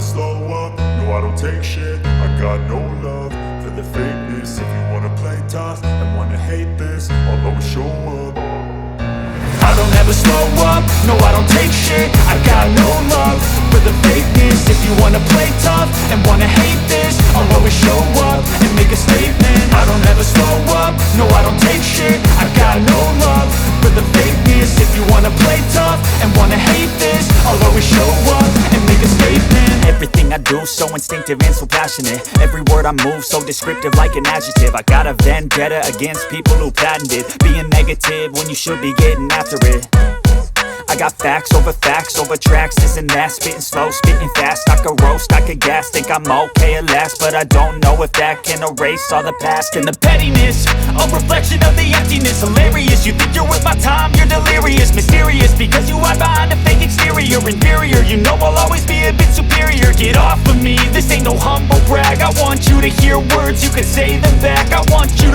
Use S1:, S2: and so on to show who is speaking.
S1: slow up, no I don't take shit. I got no love for the fakeness. If you wanna play tough and wanna hate this, I'll always show up.
S2: I don't ever slow up, no I don't take shit. I got no love for the fakeness. If you wanna play tough and wanna hate this, I'll always show up and make a statement. I don't ever slow up, no I don't take shit. I got no love for the fakeness. If you wanna play tough and wanna hate this, I'll always show up and make a statement.
S3: Everything I do so instinctive and so passionate. Every word I move so descriptive like an adjective. I got a vendetta against people who patented being negative when you should be getting after it. I got facts over tracks, this and that. Spitting slow, spitting fast. I could roast, I could gas. Think I'm okay at last, but I don't know if that can erase all the past. And the pettiness, a reflection of the emptiness. Hilarious, you think you're worth my time, you're delirious. Mysterious, because you hide behind a fake exterior. Inferior, you know I'll always be a bit superior. Get off of me, this ain't no humble brag. I want you to hear words, you can say them back. I want you to